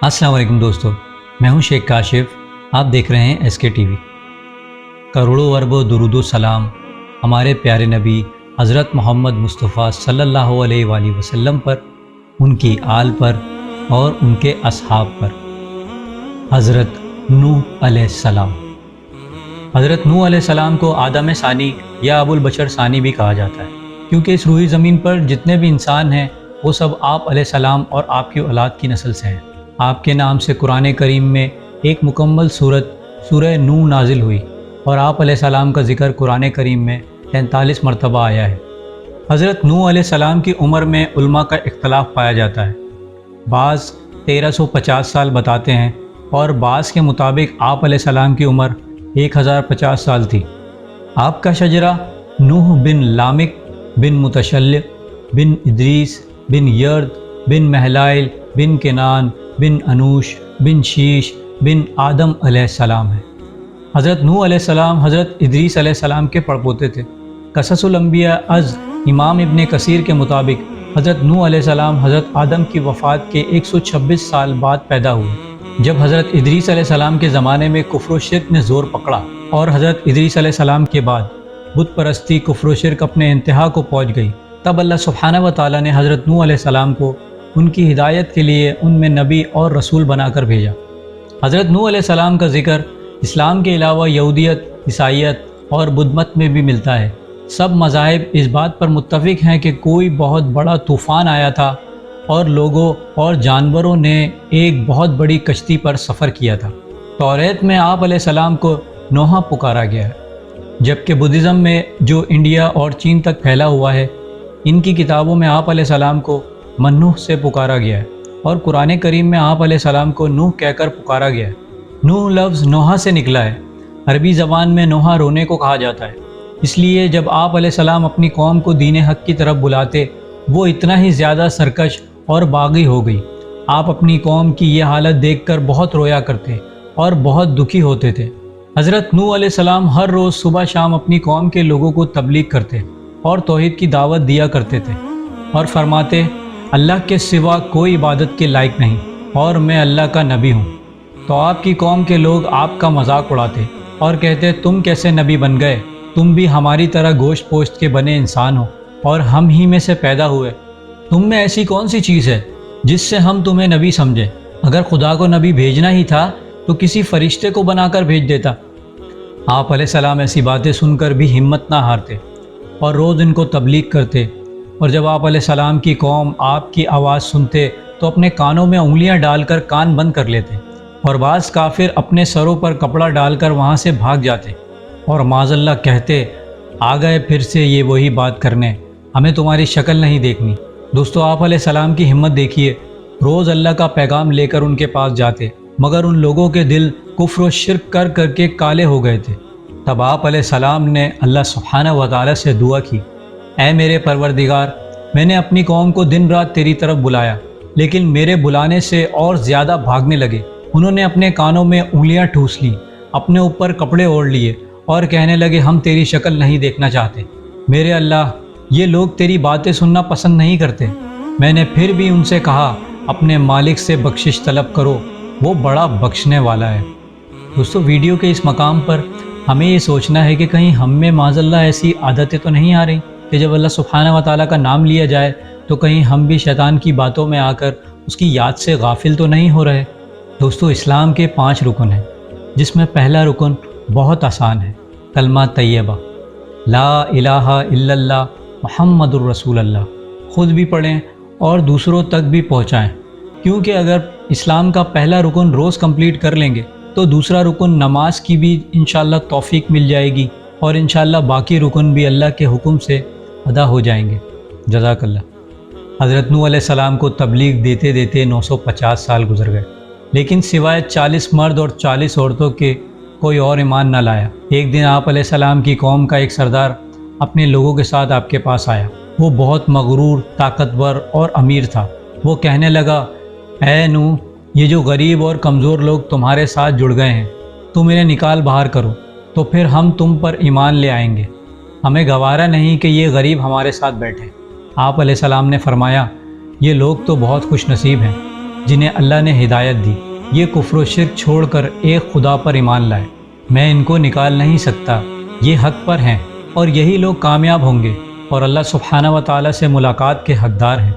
السلام علیکم دوستو، میں ہوں شیخ کاشف۔ آپ دیکھ رہے ہیں ایس کے ٹی وی۔ کروڑوں اربوں درود و سلام ہمارے پیارے نبی حضرت محمد مصطفیٰ صلی اللہ علیہ وآلہ وسلم پر، ان کی آل پر اور ان کے اصحاب پر۔ حضرت نوح علیہ السلام۔ حضرت نوح علیہ السلام کو آدم ثانی یا ابو البشر ثانی بھی کہا جاتا ہے، کیونکہ اس روئی زمین پر جتنے بھی انسان ہیں وہ سب آپ علیہ السلام اور آپ کی اولاد کی نسل سے ہیں۔ آپ کے نام سے قرآن کریم میں ایک مکمل سورہ نوح نازل ہوئی اور آپ علیہ السلام کا ذکر قرآن کریم میں 43 مرتبہ آیا ہے۔ حضرت نوح علیہ السلام کی عمر میں علماء کا اختلاف پایا جاتا ہے۔ بعض 1350 سال بتاتے ہیں اور بعض کے مطابق آپ علیہ السلام کی عمر 1050 سال تھی۔ آپ کا شجرہ نوح بن لامک بن متشلع بن ادریس بن یرد بن مہلائل بن کنان بن انوش بن شیش بن آدم علیہ السلام ہے۔ حضرت نوح علیہ السلام حضرت ادریس علیہ السلام کے پڑپوتے تھے۔ قصص الانبیاء از امام ابن کثیر کے مطابق حضرت نوح علیہ السلام حضرت آدم کی وفات کے 126 سال بعد پیدا ہوئے، جب حضرت ادریس علیہ السلام کے زمانے میں کفر و شرک نے زور پکڑا اور حضرت ادریس علیہ السلام کے بعد بت پرستی، کفر و شرک اپنے انتہا کو پہنچ گئی۔ تب اللہ سبحانہ و تعالیٰ نے حضرت نوح علیہ السلام کو ان کی ہدایت کے لیے ان میں نبی اور رسول بنا کر بھیجا۔ حضرت نوح علیہ السلام کا ذکر اسلام کے علاوہ یہودیت، عیسائیت اور بدھ مت میں بھی ملتا ہے۔ سب مذاہب اس بات پر متفق ہیں کہ کوئی بہت بڑا طوفان آیا تھا اور لوگوں اور جانوروں نے ایک بہت بڑی کشتی پر سفر کیا تھا۔ توریت میں آپ علیہ السلام کو نوح پکارا گیا ہے، جبکہ بدھزم میں جو انڈیا اور چین تک پھیلا ہوا ہے، ان کی کتابوں میں آپ علیہ السلام کو منوح سے پکارا گیا ہے اور قرآن کریم میں آپ علیہ السلام کو نوح کہہ کر پکارا گیا ہے۔ نوح لفظ نوحہ سے نکلا ہے۔ عربی زبان میں نوحہ رونے کو کہا جاتا ہے، اس لیے جب آپ علیہ السلام اپنی قوم کو دین حق کی طرف بلاتے، وہ اتنا ہی زیادہ سرکش اور باغی ہو گئی۔ آپ اپنی قوم کی یہ حالت دیکھ کر بہت رویا کرتے اور بہت دکھی ہوتے تھے۔ حضرت نوح علیہ السلام ہر روز صبح شام اپنی قوم کے لوگوں کو تبلیغ کرتے اور توحید کی دعوت دیا کرتے تھے اور فرماتے، اللہ کے سوا کوئی عبادت کے لائق نہیں اور میں اللہ کا نبی ہوں۔ تو آپ کی قوم کے لوگ آپ کا مذاق اڑاتے اور کہتے، تم کیسے نبی بن گئے؟ تم بھی ہماری طرح گوشت پوشت کے بنے انسان ہو اور ہم ہی میں سے پیدا ہوئے۔ تم میں ایسی کون سی چیز ہے جس سے ہم تمہیں نبی سمجھیں؟ اگر خدا کو نبی بھیجنا ہی تھا تو کسی فرشتے کو بنا کر بھیج دیتا۔ آپ علیہ السلام ایسی باتیں سن کر بھی ہمت نہ ہارتے اور روز ان کو تبلیغ کرتے، اور جب آپ علیہ السلام کی قوم آپ کی آواز سنتے تو اپنے کانوں میں انگلیاں ڈال کر کان بند کر لیتے، اور بعض کافر اپنے سروں پر کپڑا ڈال کر وہاں سے بھاگ جاتے اور معاذ اللہ کہتے، آ گئے پھر سے یہ وہی بات کرنے، ہمیں تمہاری شکل نہیں دیکھنی۔ دوستو، آپ علیہ السلام کی ہمت دیکھیے، روز اللہ کا پیغام لے کر ان کے پاس جاتے، مگر ان لوگوں کے دل کفر و شرک کر کر کے کالے ہو گئے تھے۔ تب آپ علیہ السلام نے اللہ سبحانہ و تعالیٰ سے دعا کی، اے میرے پروردگار، میں نے اپنی قوم کو دن رات تیری طرف بلایا، لیکن میرے بلانے سے اور زیادہ بھاگنے لگے۔ انہوں نے اپنے کانوں میں انگلیاں ٹھوس لیں، اپنے اوپر کپڑے اوڑھ لیے اور کہنے لگے، ہم تیری شکل نہیں دیکھنا چاہتے۔ میرے اللہ، یہ لوگ تیری باتیں سننا پسند نہیں کرتے۔ میں نے پھر بھی ان سے کہا، اپنے مالک سے بخشش طلب کرو، وہ بڑا بخشنے والا ہے۔ دوستو، ویڈیو کے اس مقام پر ہمیں یہ سوچنا ہے کہ کہیں ہم میں معاذ اللہ ایسی عادتیں تو نہیں آ رہی کہ جب اللہ سبحانہ و تعالیٰ کا نام لیا جائے تو کہیں ہم بھی شیطان کی باتوں میں آ کر اس کی یاد سے غافل تو نہیں ہو رہے۔ دوستو، اسلام کے 5 رکن ہیں، جس میں پہلا رکن بہت آسان ہے، کلمہ طیبہ، لا الہ الا اللہ محمد الرسول اللہ۔ خود بھی پڑھیں اور دوسروں تک بھی پہنچائیں، کیونکہ اگر اسلام کا پہلا رکن روز کمپلیٹ کر لیں گے تو دوسرا رکن نماز کی بھی انشاءاللہ توفیق مل جائے گی، اور انشاءاللہ باقی رکن بھی اللہ کے حکم سے ادا ہو جائیں گے۔ جزاک اللہ۔ حضرت نوح علیہ السلام کو تبلیغ دیتے دیتے 950 سال گزر گئے، لیکن سوائے 40 مرد اور 40 عورتوں کے کوئی اور ایمان نہ لایا۔ ایک دن آپ علیہ السلام کی قوم کا ایک سردار اپنے لوگوں کے ساتھ آپ کے پاس آیا۔ وہ بہت مغرور، طاقتور اور امیر تھا۔ وہ کہنے لگا، اے نوح، یہ جو غریب اور کمزور لوگ تمہارے ساتھ جڑ گئے ہیں، تم انہیں نکال باہر کرو، تو پھر ہم تم پر ایمان لے آئیں گے۔ ہمیں گوارا نہیں کہ یہ غریب ہمارے ساتھ بیٹھے۔ آپ علیہ السلام نے فرمایا، یہ لوگ تو بہت خوش نصیب ہیں، جنہیں اللہ نے ہدایت دی، یہ کفر و شرک چھوڑ کر ایک خدا پر ایمان لائے۔ میں ان کو نکال نہیں سکتا، یہ حق پر ہیں اور یہی لوگ کامیاب ہوں گے اور اللہ سبحانہ و تعالیٰ سے ملاقات کے حقدار ہیں۔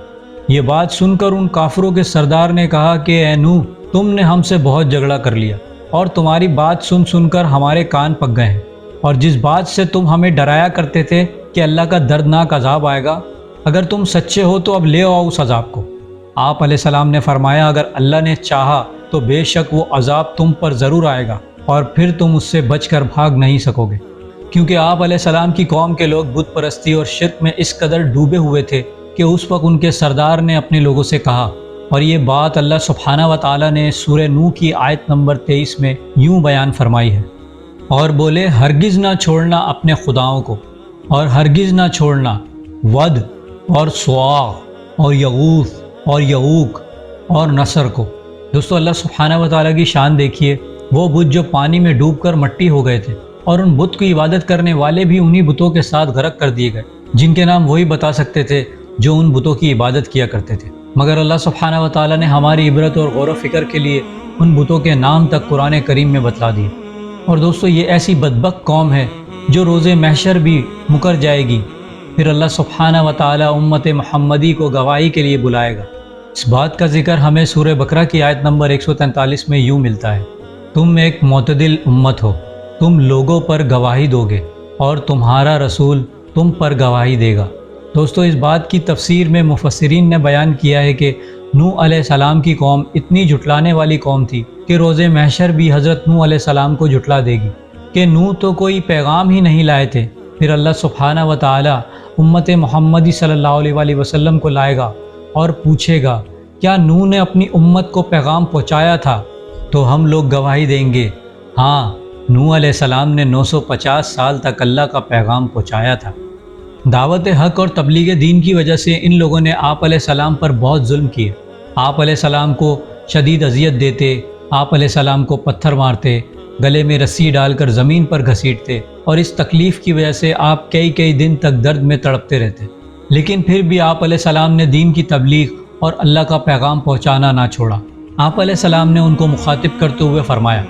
یہ بات سن کر ان کافروں کے سردار نے کہا کہ اے نوح، تم نے ہم سے بہت جھگڑا کر لیا اور تمہاری بات سن سن کر ہمارے کان پک گئے ہیں، اور جس بات سے تم ہمیں ڈرایا کرتے تھے کہ اللہ کا دردناک عذاب آئے گا، اگر تم سچے ہو تو اب لے آؤ اس عذاب کو۔ آپ علیہ السلام نے فرمایا، اگر اللہ نے چاہا تو بے شک وہ عذاب تم پر ضرور آئے گا اور پھر تم اس سے بچ کر بھاگ نہیں سکو گے، کیونکہ آپ علیہ السلام کی قوم کے لوگ بت پرستی اور شرک میں اس قدر ڈوبے ہوئے تھے کہ اس وقت ان کے سردار نے اپنے لوگوں سے کہا، اور یہ بات اللہ سبحانہ و تعالیٰ نے سورہ نوح کی آیت نمبر 23 میں یوں بیان فرمائی ہے، اور بولے ہرگز نہ چھوڑنا اپنے خداؤں کو، اور ہرگز نہ چھوڑنا ود اور سواع اور یغوث اور یعوق اور نصر کو۔ دوستو اللہ سبحانہ و تعالیٰ کی شان دیکھیے، وہ بت جو پانی میں ڈوب کر مٹی ہو گئے تھے، اور ان بت کی عبادت کرنے والے بھی انہی بتوں کے ساتھ غرق کر دیے گئے، جن کے نام وہی بتا سکتے تھے جو ان بتوں کی عبادت کیا کرتے تھے۔ مگر اللہ سبحانہ و تعالیٰ نے ہماری عبرت اور غور و فکر کے لیے ان بتوں کے نام تک قرآن کریم میں بتلا دیے۔ اور دوستو یہ ایسی بدبخت قوم ہے جو روز محشر بھی مکر جائے گی، پھر اللہ سبحانہ و تعالیٰ امت محمدی کو گواہی کے لیے بلائے گا۔ اس بات کا ذکر ہمیں سورہ بقرہ کی آیت نمبر 143 میں یوں ملتا ہے، تم ایک معتدل امت ہو، تم لوگوں پر گواہی دو گے اور تمہارا رسول تم پر گواہی دے گا۔ دوستو اس بات کی تفسیر میں مفسرین نے بیان کیا ہے کہ نوح علیہ السلام کی قوم اتنی جھٹلانے والی قوم تھی کہ روز محشر بھی حضرت نوح علیہ السلام کو جھٹلا دے گی کہ نوح تو کوئی پیغام ہی نہیں لائے تھے۔ پھر اللہ سبحانہ و تعالی امت محمدی صلی اللہ علیہ وآلہ وسلم کو لائے گا اور پوچھے گا، کیا نوح نے اپنی امت کو پیغام پہنچایا تھا؟ تو ہم لوگ گواہی دیں گے، ہاں نوح علیہ السلام نے 950 سال تک اللہ کا پیغام پہنچایا تھا۔ دعوت حق اور تبلیغ دین کی وجہ سے ان لوگوں نے آپ علیہ السلام پر بہت ظلم کیے، آپ علیہ السلام کو شدید اذیت دیتے، آپ علیہ السلام کو پتھر مارتے، گلے میں رسی ڈال کر زمین پر گھسیٹتے، اور اس تکلیف کی وجہ سے آپ کئی دن تک درد میں تڑپتے رہتے، لیکن پھر بھی آپ علیہ السلام نے دین کی تبلیغ اور اللہ کا پیغام پہنچانا نہ چھوڑا۔ آپ علیہ السلام نے ان کو مخاطب کرتے ہوئے فرمایا،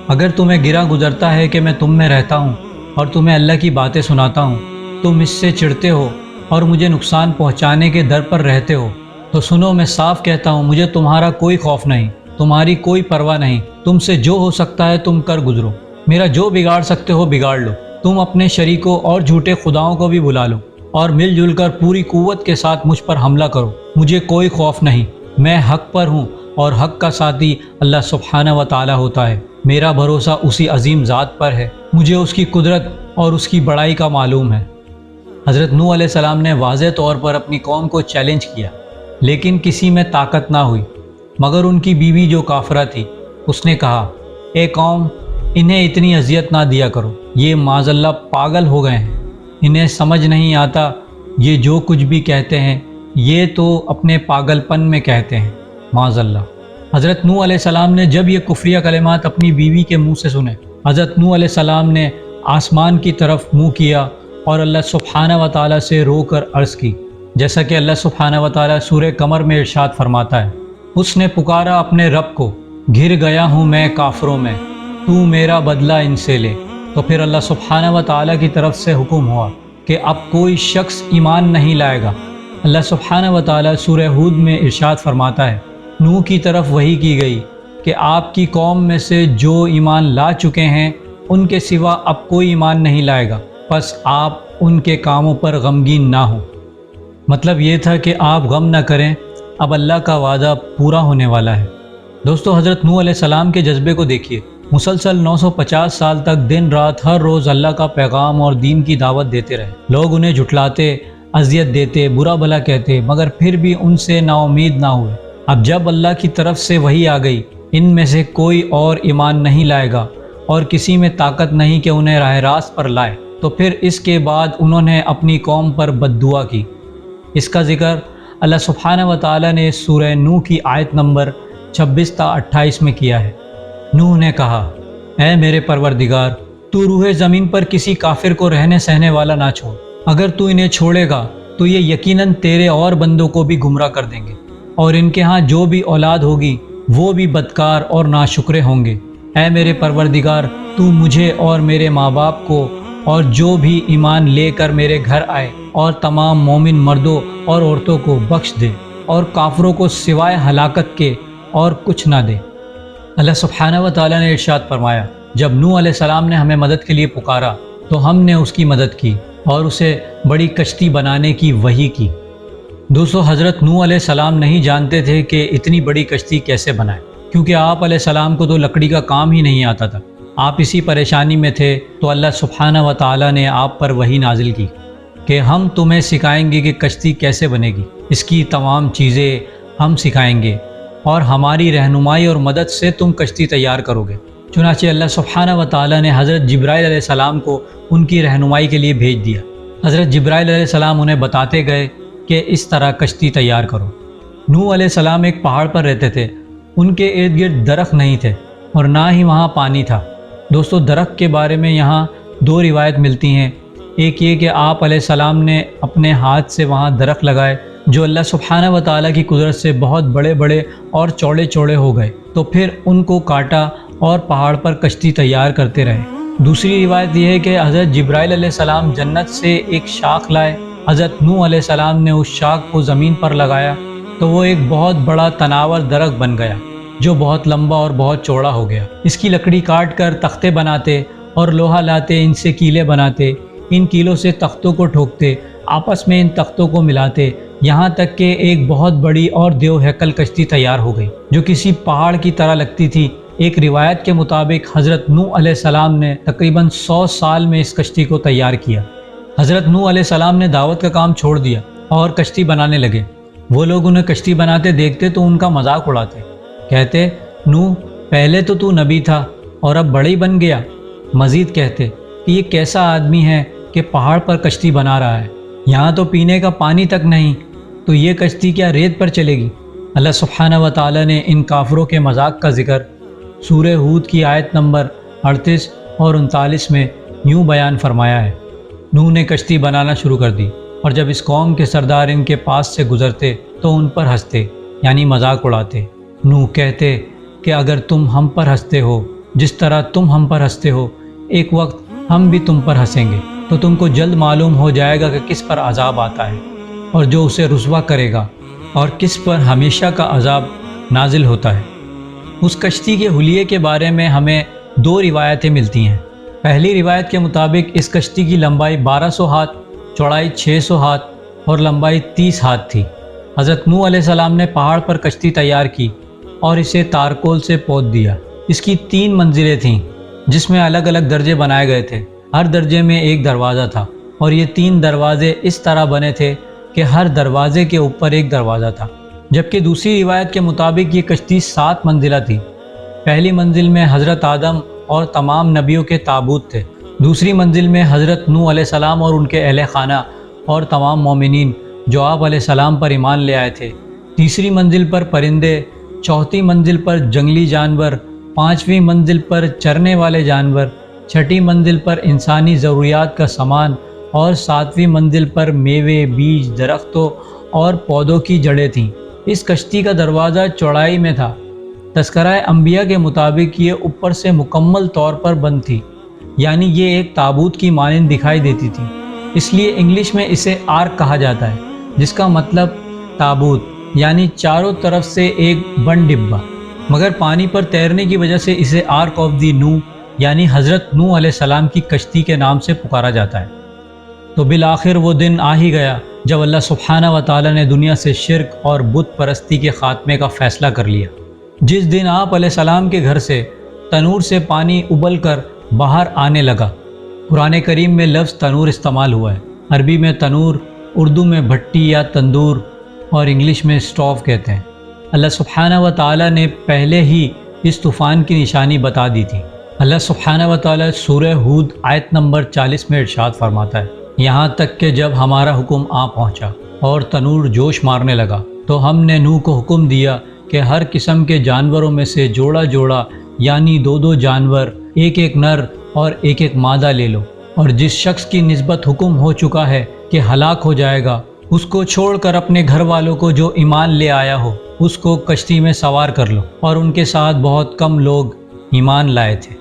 اگر تمہیں گرا گزرتا ہے کہ میں تم میں رہتا ہوں اور تمہیں اللہ کی باتیں سناتا ہوں، تم اس سے چڑھتے ہو اور مجھے نقصان پہنچانے کے در پر رہتے ہو، تو سنو میں صاف کہتا ہوں، مجھے تمہارا کوئی خوف نہیں، تمہاری کوئی پرواہ نہیں، تم سے جو ہو سکتا ہے تم کر گزرو، میرا جو بگاڑ سکتے ہو بگاڑ لو، تم اپنے شریکوں اور جھوٹے خداؤں کو بھی بلا لو اور مل جل کر پوری قوت کے ساتھ مجھ پر حملہ کرو، مجھے کوئی خوف نہیں، میں حق پر ہوں اور حق کا ساتھی اللہ سبحانہ و تعالی ہوتا ہے، میرا بھروسہ اسی عظیم ذات پر ہے، مجھے اس کی قدرت اور اس کی بڑائی کا معلوم ہے۔ حضرت نوح علیہ السلام نے واضح طور پر اپنی قوم کو چیلنج کیا، لیکن کسی میں طاقت نہ ہوئی، مگر ان کی بیوی جو کافرہ تھی اس نے کہا، اے قوم انہیں اتنی اذیت نہ دیا کرو، یہ معاذ اللہ پاگل ہو گئے ہیں، انہیں سمجھ نہیں آتا، یہ جو کچھ بھی کہتے ہیں یہ تو اپنے پاگل پن میں کہتے ہیں، معاذ اللہ۔ حضرت نوح علیہ السلام نے جب یہ کفریہ کلمات اپنی بیوی کے منہ سے سنے، حضرت نوح علیہ السلام نے آسمان کی طرف منہ کیا اور اللہ سبحانہ و تعالیٰ سے رو کر عرض کی، جیسا کہ اللہ سبحانہ و تعالیٰ سورہ قمر میں ارشاد فرماتا ہے، اس نے پکارا اپنے رب کو، گھر گیا ہوں میں کافروں میں، تو میرا بدلہ ان سے لے۔ تو پھر اللہ سبحانہ و تعالیٰ کی طرف سے حکم ہوا کہ اب کوئی شخص ایمان نہیں لائے گا۔ اللہ سبحانہ و تعالیٰ سورہ ہود میں ارشاد فرماتا ہے، نوح کی طرف وحی کی گئی کہ آپ کی قوم میں سے جو ایمان لا چکے ہیں ان کے سوا اب کوئی ایمان نہیں لائے گا، پس آپ ان کے کاموں پر غمگین نہ ہوں۔ مطلب یہ تھا کہ آپ غم نہ کریں، اب اللہ کا وعدہ پورا ہونے والا ہے۔ دوستو حضرت نوح علیہ السلام کے جذبے کو دیکھیے، مسلسل 950 سال تک دن رات ہر روز اللہ کا پیغام اور دین کی دعوت دیتے رہے، لوگ انہیں جھٹلاتے، اذیت دیتے، برا بھلا کہتے، مگر پھر بھی ان سے نا امید نہ ہوئے۔ اب جب اللہ کی طرف سے وحی آ گئی، ان میں سے کوئی اور ایمان نہیں لائے گا اور کسی میں طاقت نہیں کہ انہیں راہ راست پر لائے، تو پھر اس کے بعد انہوں نے اپنی قوم پر بد دعا کی۔ اس کا ذکر اللہ سبحانہ و تعالیٰ نے سورہ نوح کی آیت نمبر 26 تا 28 میں کیا ہے۔ نوح نے کہا، اے میرے پروردگار، تو روح زمین پر کسی کافر کو رہنے سہنے والا نہ چھوڑ، اگر تو انہیں چھوڑے گا تو یہ یقیناً تیرے اور بندوں کو بھی گمراہ کر دیں گے اور ان کے ہاں جو بھی اولاد ہوگی وہ بھی بدکار اور ناشکرے ہوں گے۔ اے میرے پروردگار، تو مجھے اور میرے ماں باپ کو اور جو بھی ایمان لے کر میرے گھر آئے اور تمام مومن مردوں اور عورتوں کو بخش دے، اور کافروں کو سوائے ہلاکت کے اور کچھ نہ دے۔ اللہ سبحانہ و تعالیٰ نے ارشاد فرمایا، جب نوح علیہ السلام نے ہمیں مدد کے لیے پکارا تو ہم نے اس کی مدد کی اور اسے بڑی کشتی بنانے کی وحی کی۔ دوستو، حضرت نوح علیہ السلام نہیں جانتے تھے کہ اتنی بڑی کشتی کیسے بنائے، کیونکہ آپ علیہ السلام کو تو لکڑی کا کام ہی نہیں آتا تھا۔ آپ اسی پریشانی میں تھے تو اللہ سبحانہ و تعالیٰ نے آپ پر وحی نازل کی کہ ہم تمہیں سکھائیں گے کہ کشتی کیسے بنے گی، اس کی تمام چیزیں ہم سکھائیں گے اور ہماری رہنمائی اور مدد سے تم کشتی تیار کرو گے۔ چنانچہ اللہ سبحانہ و تعالیٰ نے حضرت جبرائیل علیہ السلام کو ان کی رہنمائی کے لیے بھیج دیا۔ حضرت جبرائیل علیہ السلام انہیں بتاتے گئے کہ اس طرح کشتی تیار کرو۔ نوح علیہ السلام ایک پہاڑ پر رہتے تھے، ان کے ارد گرد درخت نہیں تھے اور نہ ہی وہاں پانی تھا۔ دوستو، درخت کے بارے میں یہاں دو روایت ملتی ہیں۔ ایک یہ کہ آپ علیہ السلام نے اپنے ہاتھ سے وہاں درخت لگائے جو اللہ سبحانہ و تعالیٰ کی قدرت سے بہت بڑے بڑے اور چوڑے چوڑے ہو گئے، تو پھر ان کو کاٹا اور پہاڑ پر کشتی تیار کرتے رہے۔ دوسری روایت یہ ہے کہ حضرت جبرائیل علیہ السلام جنت سے ایک شاخ لائے، حضرت نوح علیہ السلام نے اس شاخ کو زمین پر لگایا تو وہ ایک بہت بڑا تناور درخت بن گیا جو بہت لمبا اور بہت چوڑا ہو گیا۔ اس کی لکڑی کاٹ کر تختے بناتے اور لوہا لاتے، ان سے کیلیں بناتے، ان کیلوں سے تختوں کو ٹھوکتے، آپس میں ان تختوں کو ملاتے، یہاں تک کہ ایک بہت بڑی اور دیو ہیکل کشتی تیار ہو گئی جو کسی پہاڑ کی طرح لگتی تھی۔ ایک روایت کے مطابق حضرت نوح علیہ السلام نے تقریباً 100 سال میں اس کشتی کو تیار کیا۔ حضرت نوح علیہ السلام نے دعوت کا کام چھوڑ دیا اور کشتی بنانے لگے۔ وہ لوگ انہیں کشتی بناتے دیکھتے تو ان کا مذاق اڑاتے، کہتے، نوح، پہلے تو تو نبی تھا اور اب بڑا ہی بن گیا۔ مزید کہتے کہ یہ کیسا آدمی ہے کہ پہاڑ پر کشتی بنا رہا ہے، یہاں تو پینے کا پانی تک نہیں، تو یہ کشتی کیا ریت پر چلے گی؟ اللہ سبحانہ و تعالیٰ نے ان کافروں کے مذاق کا ذکر سورہ ہود کی آیت نمبر 38 اور 39 میں یوں بیان فرمایا ہے۔ نوح نے کشتی بنانا شروع کر دی، اور جب اس قوم کے سردار ان کے پاس سے گزرتے تو ان پر ہنستے، یعنی مذاق اڑاتے۔ نوح کہتے کہ اگر تم ہم پر ہنستے ہو جس طرح تم ہم پر ہنستے ہو، ایک وقت ہم بھی تم پر ہنسیں گے، تو تم کو جلد معلوم ہو جائے گا کہ کس پر عذاب آتا ہے اور جو اسے رسوا کرے گا، اور کس پر ہمیشہ کا عذاب نازل ہوتا ہے۔ اس کشتی کے حلیے کے بارے میں ہمیں دو روایتیں ملتی ہیں۔ پہلی روایت کے مطابق اس کشتی کی لمبائی 1200 ہاتھ، چوڑائی 600 ہاتھ اور لمبائی 30 ہاتھ تھی۔ حضرت نوح علیہ السلام نے پہاڑ پر کشتی تیار کی اور اسے تارکول سے پوت دیا۔ اس کی 3 منزلیں تھیں جس میں الگ الگ درجے بنائے گئے تھے، ہر درجے میں ایک دروازہ تھا، اور یہ 3 دروازے اس طرح بنے تھے کہ ہر دروازے کے اوپر ایک دروازہ تھا۔ جبکہ دوسری روایت کے مطابق یہ کشتی 7 منزلہ تھی۔ پہلی منزل میں حضرت آدم اور تمام نبیوں کے تابوت تھے، دوسری منزل میں حضرت نوح علیہ السلام اور ان کے اہل خانہ اور تمام مومنین جو آپ علیہ السلام پر ایمان لے آئے تھے، تیسری منزل پر پرندے، چوتھی منزل پر جنگلی جانور، پانچویں منزل پر چرنے والے جانور، چھٹی منزل پر انسانی ضروریات کا سامان، اور 7ویں منزل پر میوے، بیج، درختوں اور پودوں کی جڑیں تھیں۔ اس کشتی کا دروازہ چوڑائی میں تھا۔ تذکرہ انبیاء کے مطابق یہ اوپر سے مکمل طور پر بند تھی، یعنی یہ ایک تابوت کی مانند دکھائی دیتی تھی، اس لیے انگلش میں اسے آرک کہا جاتا ہے، جس کا مطلب تابوت، یعنی چاروں طرف سے ایک بند ڈبہ۔ مگر پانی پر تیرنے کی وجہ سے اسے آرک آف دی نوح، یعنی حضرت نوح علیہ السلام کی کشتی کے نام سے پکارا جاتا ہے۔ تو بالآخر وہ دن آ ہی گیا جب اللہ سبحانہ و تعالیٰ نے دنیا سے شرک اور بت پرستی کے خاتمے کا فیصلہ کر لیا۔ جس دن آپ علیہ السلام کے گھر سے تنور سے پانی ابل کر باہر آنے لگا۔ قرآن کریم میں لفظ تنور استعمال ہوا ہے، عربی میں تنور، اردو میں بھٹی یا تندور، اور انگلش میں اسٹوو کہتے ہیں۔ اللہ سبحانہ و تعالیٰ نے پہلے ہی اس طوفان کی نشانی بتا دی تھی۔ اللہ سبحانہ و تعالیٰ سورہ ہود آیت نمبر 40 میں ارشاد فرماتا ہے، یہاں تک کہ جب ہمارا حکم آ پہنچا اور تنور جوش مارنے لگا تو ہم نے نوح کو حکم دیا کہ ہر قسم کے جانوروں میں سے جوڑا جوڑا، یعنی 2 جانور، ایک نر اور ایک مادہ لے لو، اور جس شخص کی نسبت حکم ہو چکا ہے کہ ہلاک ہو جائے گا اس کو چھوڑ کر اپنے گھر والوں کو جو ایمان لے آیا ہو اس کو کشتی میں سوار کر لو۔ اور ان کے ساتھ بہت کم لوگ ایمان لائے تھے۔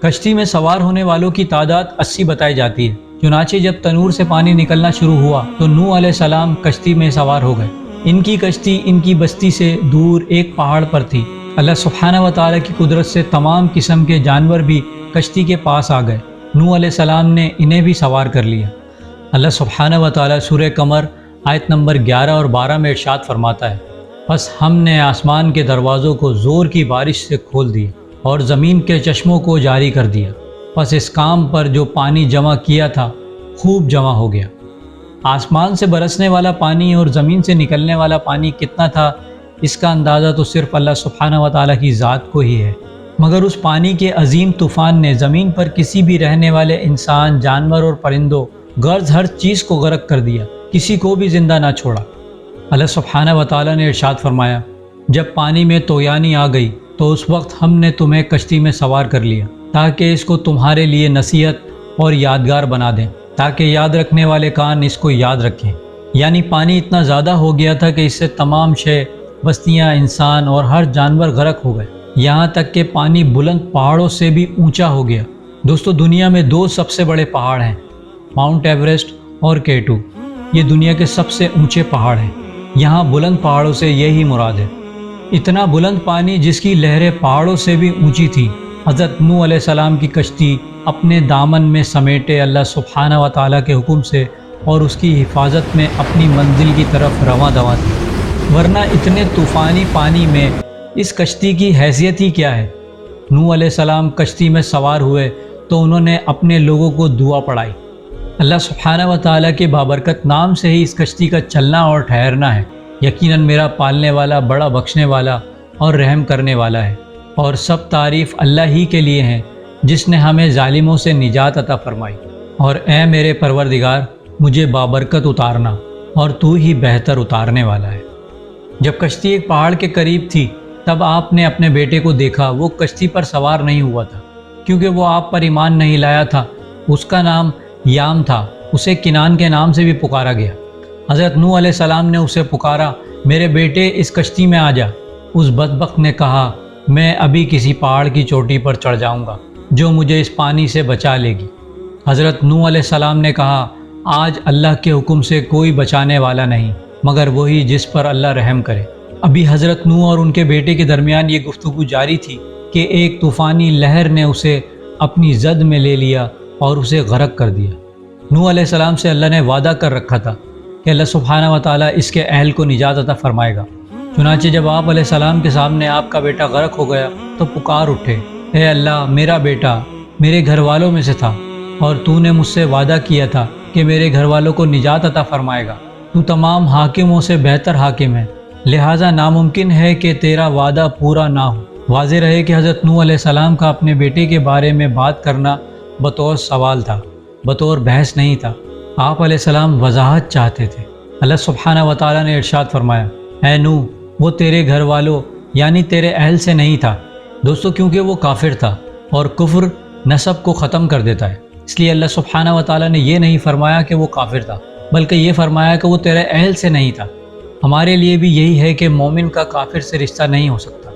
کشتی میں سوار ہونے والوں کی تعداد 80 بتائی جاتی ہے۔ چنانچہ جب تنور سے پانی نکلنا شروع ہوا تو نوح علیہ السلام کشتی میں سوار ہو گئے۔ ان کی کشتی ان کی بستی سے دور ایک پہاڑ پر تھی۔ اللہ سبحانہ و تعالیٰ کی قدرت سے تمام قسم کے جانور بھی کشتی کے پاس آ گئے۔ نوح علیہ السلام نے انہیں بھی سوار کر لیا۔ اللہ سبحانہ و تعالیٰ سورہ قمر آیت نمبر 11 اور 12 میں ارشاد فرماتا ہے، بس ہم نے آسمان کے دروازوں کو زور کی بارش سے کھول دیا اور زمین کے چشموں کو جاری کر دیا، بس اس کام پر جو پانی جمع کیا تھا خوب جمع ہو گیا۔ آسمان سے برسنے والا پانی اور زمین سے نکلنے والا پانی کتنا تھا، اس کا اندازہ تو صرف اللہ سبحانہ و تعالیٰ کی ذات کو ہی ہے، مگر اس پانی کے عظیم طوفان نے زمین پر کسی بھی رہنے والے انسان، جانور اور پرندوں غرض ہر چیز کو غرق کر دیا، کسی کو بھی زندہ نہ چھوڑا۔ اللہ سبحانہ و تعالیٰ نے ارشاد فرمایا، جب پانی میں طغیانی آ گئی تو اس وقت ہم نے تمہیں کشتی میں سوار کر لیا تاکہ اس کو تمہارے لیے نصیحت اور یادگار بنا دیں، تاکہ یاد رکھنے والے کان اس کو یاد رکھیں۔ یعنی پانی اتنا زیادہ ہو گیا تھا کہ اس سے تمام شے، بستیاں، انسان اور ہر جانور غرق ہو گئے، یہاں تک کہ پانی بلند پہاڑوں سے بھی اونچا ہو گیا۔ دوستو، دنیا میں 2 سب سے بڑے پہاڑ ہیں، ماؤنٹ ایوریسٹ اور K2۔ یہ دنیا کے سب سے اونچے پہاڑ ہیں۔ یہاں بلند پہاڑوں سے یہی مراد ہے۔ اتنا بلند پانی جس کی لہریں پہاڑوں سے بھی اونچی تھی، حضرت نوح علیہ السلام کی کشتی اپنے دامن میں سمیٹے اللہ سبحانہ و تعالیٰ کے حکم سے اور اس کی حفاظت میں اپنی منزل کی طرف رواں دواں تھی، ورنہ اتنے طوفانی پانی میں اس کشتی کی حیثیت ہی کیا ہے۔ نوح علیہ السلام کشتی میں سوار ہوئے تو انہوں نے اپنے لوگوں کو دعا پڑھائی۔ اللہ سبحانہ و تعالیٰ کے بابرکت نام سے ہی اس کشتی کا چلنا اور ٹھہرنا ہے۔ یقیناً میرا پالنے والا بڑا بخشنے والا اور رحم کرنے والا ہے، اور سب تعریف اللہ ہی کے لیے ہیں جس نے ہمیں ظالموں سے نجات عطا فرمائی۔ اور اے میرے پروردگار، مجھے بابرکت اتارنا، اور تو ہی بہتر اتارنے والا ہے۔ جب کشتی ایک پہاڑ کے قریب تھی تب آپ نے اپنے بیٹے کو دیکھا۔ وہ کشتی پر سوار نہیں ہوا تھا کیونکہ وہ آپ پر ایمان نہیں لایا تھا۔ اس کا نام یام تھا، اسے کنان کے نام سے بھی پکارا گیا۔ حضرت نوح علیہ السلام نے اسے پکارا، میرے بیٹے اس کشتی میں آ جا۔ اس بدبخت نے کہا، میں ابھی کسی پہاڑ کی چوٹی پر چڑھ جاؤں گا جو مجھے اس پانی سے بچا لے گی۔ حضرت نوح علیہ السلام نے کہا، آج اللہ کے حکم سے کوئی بچانے والا نہیں مگر وہی جس پر اللہ رحم کرے۔ ابھی حضرت نوح اور ان کے بیٹے کے درمیان یہ گفتگو جاری تھی کہ ایک طوفانی لہر نے اسے اپنی زد میں لے لیا اور اسے غرق کر دیا۔ نوح علیہ السلام سے اللہ نے وعدہ کر رکھا تھا کہ اللہ سبحانہ و تعالیٰ اس کے اہل کو نجات عطا فرمائے گا۔ چنانچہ جب آپ علیہ السلام کے سامنے آپ کا بیٹا غرق ہو گیا تو پکار اٹھے، اے اللہ، میرا بیٹا میرے گھر والوں میں سے تھا اور تو نے مجھ سے وعدہ کیا تھا کہ میرے گھر والوں کو نجات عطا فرمائے گا۔ تو تمام حاکموں سے بہتر حاکم ہے، لہٰذا ناممکن ہے کہ تیرا وعدہ پورا نہ ہو۔ واضح رہے کہ حضرت نوح علیہ السلام کا اپنے بیٹے کے بارے میں بات کرنا بطور سوال تھا، بطور بحث نہیں تھا۔ آپ علیہ السلام وضاحت چاہتے تھے۔ اللہ سبحانہ و تعالیٰ نے ارشاد فرمایا، اے نوح، وہ تیرے گھر والوں یعنی تیرے اہل سے نہیں تھا۔ دوستو، کیونکہ وہ کافر تھا اور کفر نسب کو ختم کر دیتا ہے، اس لیے اللہ سبحانہ و تعالیٰ نے یہ نہیں فرمایا کہ وہ کافر تھا، بلکہ یہ فرمایا کہ وہ تیرے اہل سے نہیں تھا۔ ہمارے لیے بھی یہی ہے کہ مومن کا کافر سے رشتہ نہیں ہو سکتا۔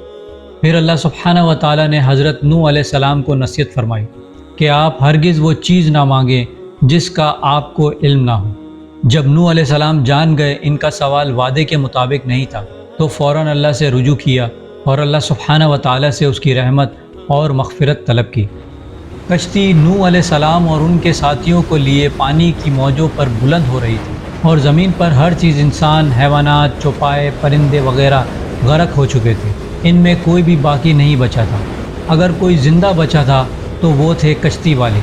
پھر اللہ سبحانہ و تعالیٰ نے حضرت نوح علیہ السلام کو نصیحت فرمائی کہ آپ ہرگز وہ چیز نہ مانگیں جس کا آپ کو علم نہ ہو۔ جب نوح علیہ السلام جان گئے ان کا سوال وعدے کے مطابق نہیں تھا تو فوراً اللہ سے رجوع کیا اور اللہ سبحانہ و تعالیٰ سے اس کی رحمت اور مغفرت طلب کی۔ کشتی نوح علیہ السلام اور ان کے ساتھیوں کو لیے پانی کی موجوں پر بلند ہو رہی تھی اور زمین پر ہر چیز، انسان، حیوانات، چوپائے، پرندے وغیرہ غرق ہو چکے تھے۔ ان میں کوئی بھی باقی نہیں بچا تھا۔ اگر کوئی زندہ بچا تھا تو وہ تھے کشتی والے۔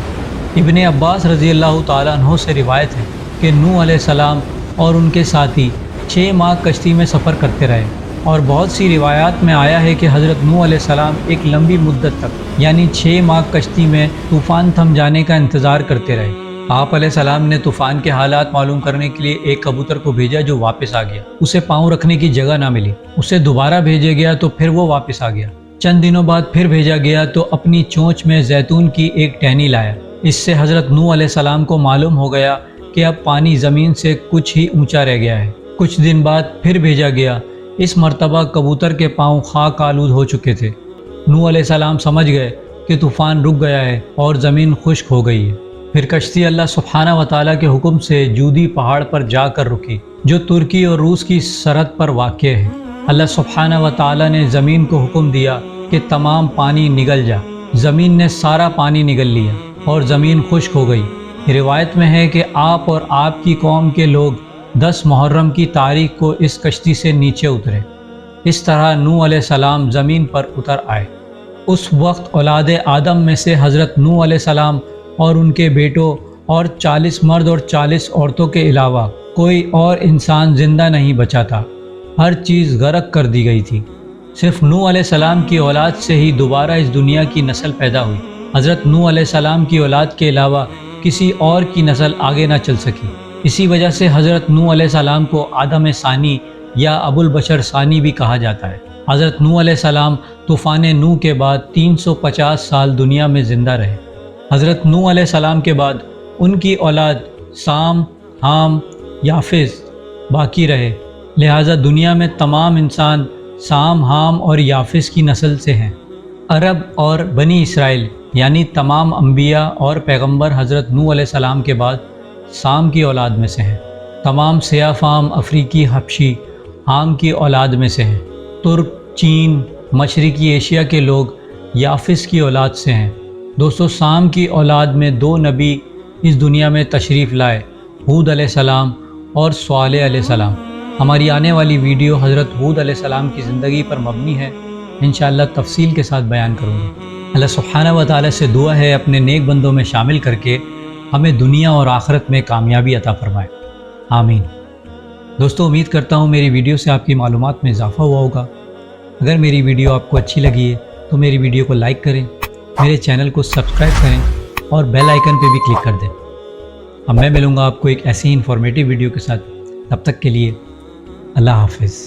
ابن عباس رضی اللہ تعالیٰ عنہ سے روایت ہے کہ نوح علیہ السلام اور ان کے ساتھی 6 ماہ کشتی میں سفر کرتے رہے، اور بہت سی روایات میں آیا ہے کہ حضرت نوح علیہ السلام ایک لمبی مدت تک یعنی 6 ماہ کشتی میں طوفان تھم جانے کا انتظار کرتے رہے۔ آپ علیہ السلام نے طوفان کے حالات معلوم کرنے کے لیے ایک کبوتر کو بھیجا جو واپس آ گیا۔ اسے پاؤں رکھنے کی جگہ نہ ملی، اسے دوبارہ بھیجا گیا تو پھر وہ واپس آ گیا۔ چند دنوں بعد پھر بھیجا گیا تو اپنی چونچ میں زیتون کی ایک ٹہنی لایا۔ اس سے حضرت نوح علیہ السلام کو معلوم ہو گیا کہ کہ اب پانی زمین سے کچھ ہی اونچا رہ گیا ہے۔ کچھ دن بعد پھر بھیجا گیا۔ اس مرتبہ کبوتر کے پاؤں خاک آلود ہو چکے تھے۔ نوح علیہ السلام سمجھ گئے کہ طوفان رک گیا ہے اور زمین خشک ہو گئی ہے۔ پھر کشتی اللہ سبحانہ و تعالیٰ کے حکم سے جودی پہاڑ پر جا کر رکی، جو ترکی اور روس کی سرحد پر واقع ہے۔ اللہ سبحانہ و تعالیٰ نے زمین کو حکم دیا کہ تمام پانی نگل جا۔ زمین نے سارا پانی نگل لیا اور زمین خشک ہو گئی۔ روایت میں ہے کہ آپ اور آپ کی قوم کے لوگ 10 محرم کی تاریخ کو اس کشتی سے نیچے اترے۔ اس طرح نوح علیہ السلام زمین پر اتر آئے۔ اس وقت اولاد آدم میں سے حضرت نوح علیہ السلام اور ان کے بیٹوں اور 40 مرد اور 40 عورتوں کے علاوہ کوئی اور انسان زندہ نہیں بچا تھا۔ ہر چیز غرق کر دی گئی تھی۔ صرف نوح علیہ السلام کی اولاد سے ہی دوبارہ اس دنیا کی نسل پیدا ہوئی۔ حضرت نوح علیہ السلام کی اولاد کے علاوہ کسی اور کی نسل آگے نہ چل سکی۔ اسی وجہ سے حضرت نوح علیہ السلام کو آدم ثانی یا ابو البشر ثانی بھی کہا جاتا ہے۔ حضرت نوح علیہ السلام طوفان نوح کے بعد 350 سال دنیا میں زندہ رہے۔ حضرت نوح علیہ السلام کے بعد ان کی اولاد سام، حام، یافس باقی رہے، لہٰذا دنیا میں تمام انسان سام، حام اور یافس کی نسل سے ہیں۔ عرب اور بنی اسرائیل یعنی تمام انبیاء اور پیغمبر حضرت نوح علیہ السلام کے بعد سام کی اولاد میں سے ہیں۔ تمام سیاہ فام افریقی حبشی حام کی اولاد میں سے ہیں۔ ترک، چین، مشرقی ایشیا کے لوگ یافس کی اولاد سے ہیں۔ دوستو، سام کی اولاد میں 2 نبی اس دنیا میں تشریف لائے، ہود علیہ السلام اور صالح علیہ السلام۔ ہماری آنے والی ویڈیو حضرت ہود علیہ السلام کی زندگی پر مبنی ہے، انشاءاللہ تفصیل کے ساتھ بیان کروں گا۔ اللہ سبحانہ و تعالیٰ سے دعا ہے اپنے نیک بندوں میں شامل کر کے ہمیں دنیا اور آخرت میں کامیابی عطا فرمائے، آمین۔ دوستو، امید کرتا ہوں میری ویڈیو سے آپ کی معلومات میں اضافہ ہوا ہوگا۔ اگر میری ویڈیو آپ کو اچھی لگی ہے تو میری ویڈیو کو لائک کریں، میرے چینل کو سبسکرائب کریں اور بیل آئیکن پہ بھی کلک کر دیں۔ اب میں ملوں گا آپ کو ایک ایسی انفارمیٹیو ویڈیو کے ساتھ، تب تک کے لیے اللہ حافظ۔